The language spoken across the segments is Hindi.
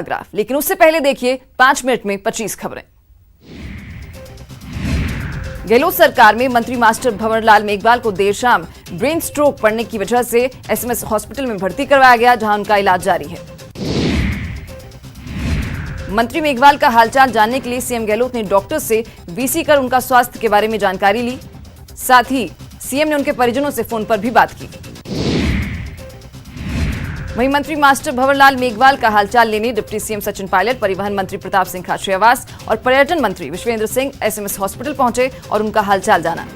ग्राफ, लेकिन उससे पहले देखिए 5 मिनट में 25 खबरें। गहलोत सरकार में मंत्री मास्टर भंवरलाल मेघवाल को देर शाम ब्रेन स्ट्रोक पड़ने की वजह से एसएमएस हॉस्पिटल में भर्ती करवाया गया, जहां उनका इलाज जारी है। मंत्री मेघवाल का हालचाल जानने के लिए सीएम गहलोत ने डॉक्टर से वीसी कर उनका स्वास्थ्य के बारे में जानकारी ली। साथ ही सीएम ने उनके परिजनों से फोन पर भी बात की। वहीं मंत्री मास्टर भंवरलाल मेघवाल का हालचाल लेने डिप्टी सीएम सचिन पायलट, परिवहन मंत्री प्रताप सिंह खाचरियावास और पर्यटन मंत्री विश्वेंद्र सिंह एसएमएस हॉस्पिटल पहुंचे और उनका हालचाल जाना।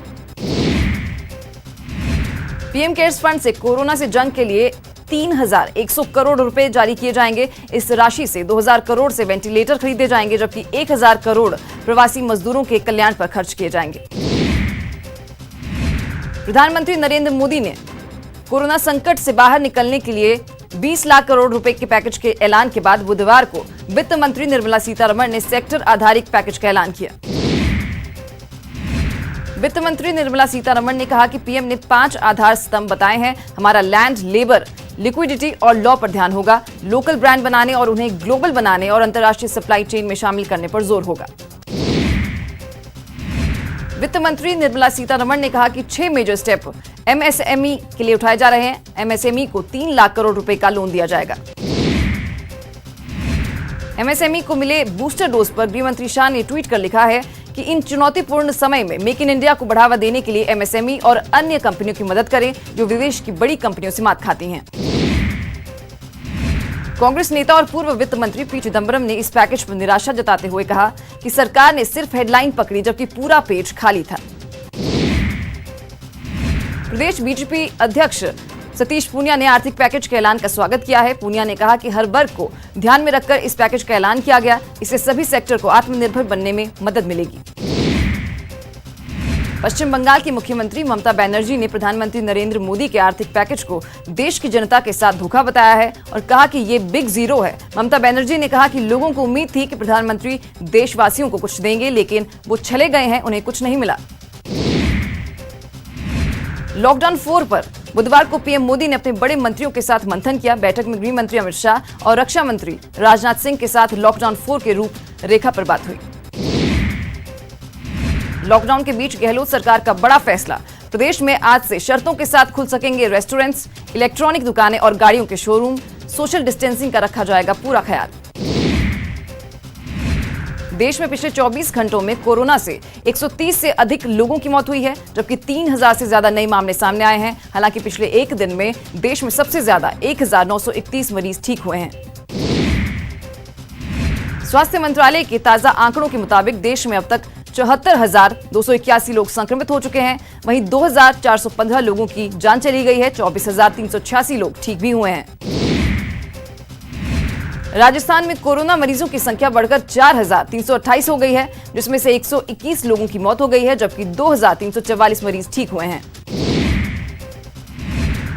पीएम केयर्स फंड से कोरोना से जंग के लिए 3,100 करोड़ रुपए जारी किए जाएंगे। इस राशि से 2,000 करोड़ से वेंटिलेटर खरीदे जाएंगे, जबकि 1,000 करोड़ प्रवासी मजदूरों के कल्याण पर खर्च किए जाएंगे। प्रधानमंत्री नरेंद्र मोदी ने कोरोना संकट से बाहर निकलने के लिए 20 लाख करोड़ रुपए के पैकेज के ऐलान के बाद बुधवार को वित्त मंत्री निर्मला सीतारमण ने सेक्टर आधारित पैकेज का ऐलान किया। वित्त मंत्री निर्मला सीतारमण ने कहा कि पीएम ने 5 आधार स्तंभ बताए हैं। हमारा लैंड, लेबर, लिक्विडिटी और लॉ पर ध्यान होगा। लोकल ब्रांड बनाने और उन्हें ग्लोबल बनाने और अंतर्राष्ट्रीय सप्लाई चेन में शामिल करने पर जोर होगा। वित्त मंत्री निर्मला सीतारमण ने कहा कि 6 मेजर स्टेप एमएसएमई के लिए उठाए जा रहे हैं। एमएसएमई को 3 लाख करोड़ रुपए का लोन दिया जाएगा। एमएसएमई को मिले बूस्टर डोज पर गृहमंत्री शाह ने ट्वीट कर लिखा है कि इन चुनौतीपूर्ण समय में मेक इन इंडिया को बढ़ावा देने के लिए एमएसएमई और अन्य कंपनियों की मदद करें जो विदेश की बड़ी कंपनियों से मात खाती हैं। कांग्रेस नेता और पूर्व वित्त मंत्री पी चिदंबरम ने इस पैकेज पर निराशा जताते हुए कहा कि सरकार ने सिर्फ हेडलाइन पकड़ी, जबकि पूरा पेज खाली था। प्रदेश बीजेपी अध्यक्ष सतीश पूनिया ने आर्थिक पैकेज के ऐलान का स्वागत किया है। पूनिया ने कहा कि हर वर्ग को ध्यान में रखकर इस पैकेज का ऐलान किया गया। इससे सभी सेक्टर को आत्मनिर्भर बनने में मदद मिलेगी। पश्चिम बंगाल की मुख्यमंत्री ममता बनर्जी ने प्रधानमंत्री नरेंद्र मोदी के आर्थिक पैकेज को देश की जनता के साथ धोखा बताया है और कहा कि ये बिग जीरो है। ममता बनर्जी ने कहा कि लोगों को उम्मीद थी कि प्रधानमंत्री देशवासियों को कुछ देंगे, लेकिन वो चले गए हैं, उन्हें कुछ नहीं मिला। लॉकडाउन 4 पर बुधवार को पीएम मोदी ने अपने बड़े मंत्रियों के साथ मंथन किया। बैठक में गृह मंत्री अमित शाह और रक्षा मंत्री राजनाथ सिंह के साथ लॉकडाउन 4 के रूपरेखा पर बात हुई। लॉकडाउन के बीच गहलोत सरकार का बड़ा फैसला। प्रदेश में आज से शर्तों के साथ खुल सकेंगे रेस्टोरेंट्स, इलेक्ट्रॉनिक दुकानें और गाड़ियों के शोरूम। सोशल डिस्टेंसिंग का रखा जाएगा पूरा ख्याल। देश में पिछले 24 घंटों में कोरोना से 130 से अधिक लोगों की मौत हुई है, जबकि 3,000 से ज्यादा नए मामले सामने आए हैं। हालांकि पिछले एक दिन में देश में सबसे ज्यादा 1,931 मरीज ठीक हुए हैं। स्वास्थ्य मंत्रालय के ताजा आंकड़ों के मुताबिक देश में अब तक 74,281 लोग संक्रमित हो चुके हैं। वहीं 2,415 लोगों की जान चली गई है। 24,386 लोग ठीक भी हुए हैं। राजस्थान में कोरोना मरीजों की संख्या बढ़कर 4,328 हो गई है, जिसमें से 121 लोगों की मौत हो गई है, जबकि 2,344 मरीज ठीक हुए हैं।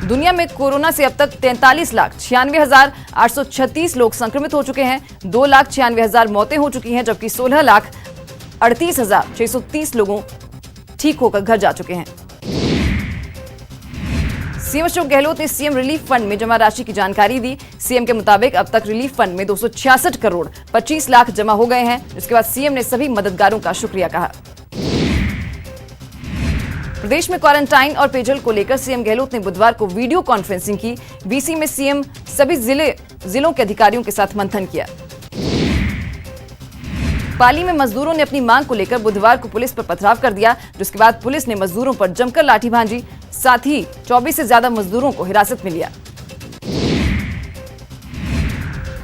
दुनिया में कोरोना से अब तक 43,96,836 लोग संक्रमित हो चुके हैं। 2,96,000 मौतें हो चुकी हैं, जबकि 16,38,630 लोगों ठीक होकर घर जा चुके हैं। सीएम अशोक गहलोत ने सीएम रिलीफ फंड में जमा राशि की जानकारी दी। सीएम के मुताबिक अब तक रिलीफ फंड में 266 करोड़ 25 लाख जमा हो गए हैं। इसके बाद सीएम ने सभी मददगारों का शुक्रिया कहा। प्रदेश में क्वारंटाइन और पेयजल को लेकर सीएम गहलोत ने बुधवार को वीडियो कॉन्फ्रेंसिंग की। वीसी में सीएम सभी जिलों के अधिकारियों के साथ मंथन किया। पाली में मजदूरों ने अपनी मांग को लेकर बुधवार को पुलिस पर पथराव कर दिया, जिसके बाद पुलिस ने मजदूरों पर जमकर लाठी भांजी। साथ ही 24 से ज्यादा मजदूरों को हिरासत में लिया।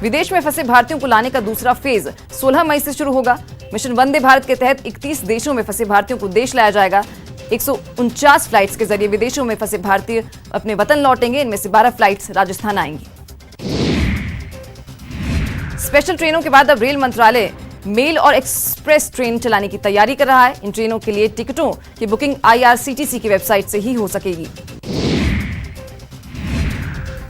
विदेश में फंसे भारतीयों को लाने का दूसरा फेज 16 मई से शुरू होगा। मिशन वंदे भारत के तहत 31 देशों में फंसे भारतीयों को देश लाया जाएगा। 149 फ्लाइट्स के जरिए विदेशों में फंसे भारतीय अपने वतन लौटेंगे। इनमें से 12 फ्लाइट्स राजस्थान आएंगी। स्पेशल ट्रेनों के बाद अब रेल मंत्रालय मेल और एक्सप्रेस ट्रेन चलाने की तैयारी कर रहा है। इन ट्रेनों के लिए टिकटों की बुकिंग IRCTC की वेबसाइट से ही हो सकेगी।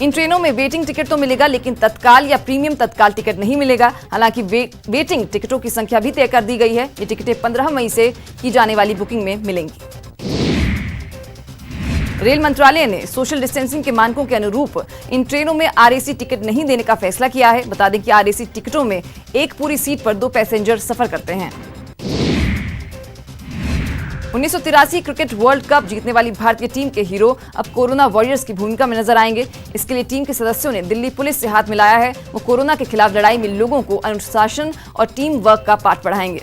इन ट्रेनों में वेटिंग टिकट तो मिलेगा, लेकिन तत्काल या प्रीमियम तत्काल टिकट नहीं मिलेगा। हालांकि वेटिंग टिकटों की संख्या भी तय कर दी गई है। ये टिकटें 15 मई से की जाने वाली बुकिंग में मिलेंगी। रेल मंत्रालय ने सोशल डिस्टेंसिंग के मानकों के अनुरूप इन ट्रेनों में आरएसी टिकट नहीं देने का फैसला किया है। बता दें कि आरएसी टिकटों में एक पूरी सीट पर 2 पैसेंजर सफर करते हैं। 1983 क्रिकेट वर्ल्ड कप जीतने वाली भारतीय टीम के हीरो अब कोरोना वॉरियर्स की भूमिका में नजर आएंगे। इसके लिए टीम के सदस्यों ने दिल्ली पुलिस से हाथ मिलाया है। वो कोरोना के खिलाफ लड़ाई में लोगों को अनुशासन और टीम वर्क का पाठ पढ़ाएंगे।